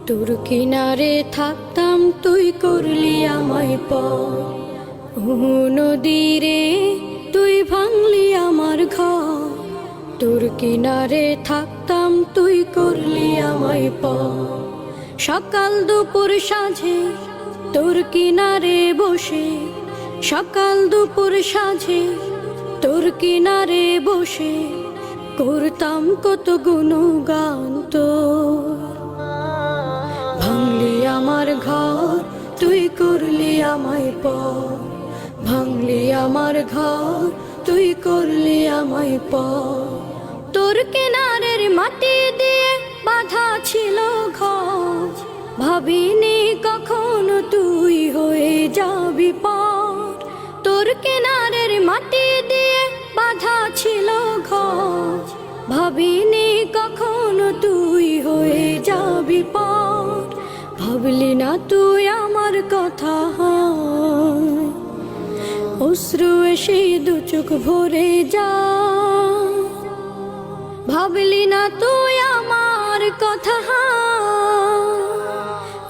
তোর কিনারে থাকতাম তুই করলি আমায় পর। ও নদী রে তুই ভাঙলি আমার ঘর, তোর কিনারে থাকতাম তুই করলি আমায় পর। সকাল দুপুর সাঁঝে তোর কিনারে বসে, সকাল দুপুর সাঁঝে তোর কিনারে বসে করতাম কত গুণগান তোর। ভাঙলি আমার ঘর তুই করলি আমায় পর, ভাঙলি আমার ঘর তুই করলি আমায় পর। তোর কিনারের মাটি দিয়ে বাঁধা ছিল ঘর, ভাবিনি কখনো তুই হয়ে যাবি পার। তোর কিনারের মাটি দিয়ে বাঁধা ছিল ঘর, ভাবিনি কখনো তুই হয়ে যাবি পার। ভাবলি না তুই আমার কথা, অশ্রু এসে দু চোখ ভরে যা। ভাবলি না তুই আমার কথা,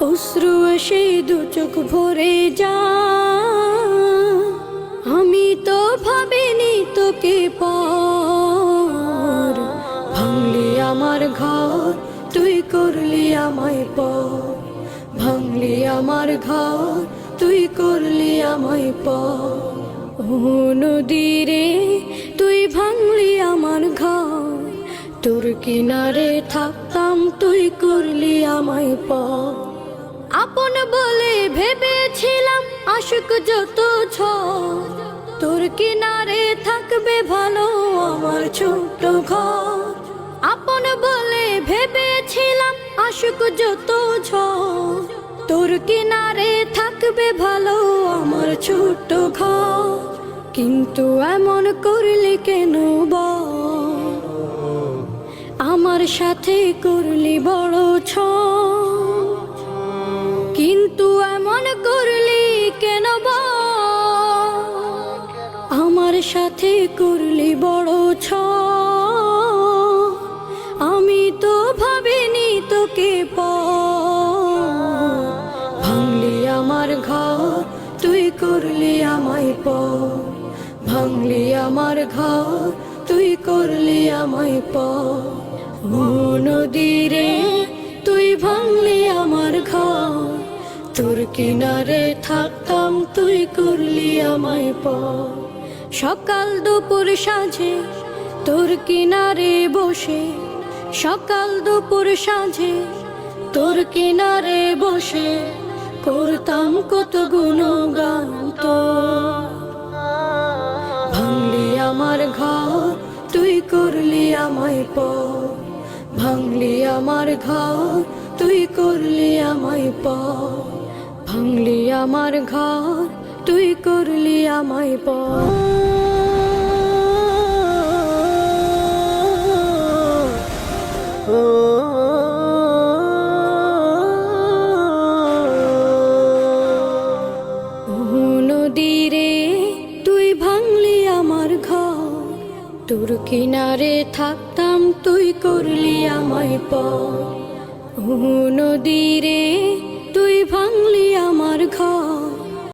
অশ্রু এসে দু চোখ ভরে যা। আমি তো ভাবিনি তোকে পর। ভাঙলি আমার ঘর তুই করলি আমায় পর, ভাঙলি আমার ঘর তুই করলি আমায় পর। ও নদী রে তুই ভাঙলি আমার ঘর, তোর কিনারে থাকতাম তুই করলি আমায় পর। আপন বলে ভেবেছিলাম আশুক যত ঝড়, তোর কিনারে থাকবে ভালো আমার ছোট্ট ঘর। আপন বলে ভেবেছিলাম আশুক যত ঝড়, তোর কিনারে থাকবে ভালো আমার ছোট্ট ঘর। কিন্তু এমন করলি কেন বল, আমার সাথে করলি বড় ছল। কিন্তু এমন করলি কেন বল, আমার সাথে করলি বড় ছল। আমি তো ভাবিনি তোকে পর। ভাঙলি আমার ঘর তুই করলি আমায় পর, ভাঙলি আমার ঘর তুই করলি আমায় পর। ও নদী রে তুই ভাঙলি আমার ঘর, তোর কিনারে থাকতাম তুই করলি আমায় পর। সকাল দুপুর সাঁঝে তোর কিনারে বসে, সকাল দুপুর সাঁঝে তোর কিনারে বসে করতাম কত গুণগান তোর। ভাঙলি আমার ঘর তুই করলি আমায় পর, ভাঙলি আমার ঘর তুই করলি আমায় পর। ভাঙলি আমার ঘর তুই করলি আমায় পর। নদী রে তুই ভাঙলি আমার ঘর, তোর কিনারে থাকতাম তুই করলি আমায় পর। ও নদী রে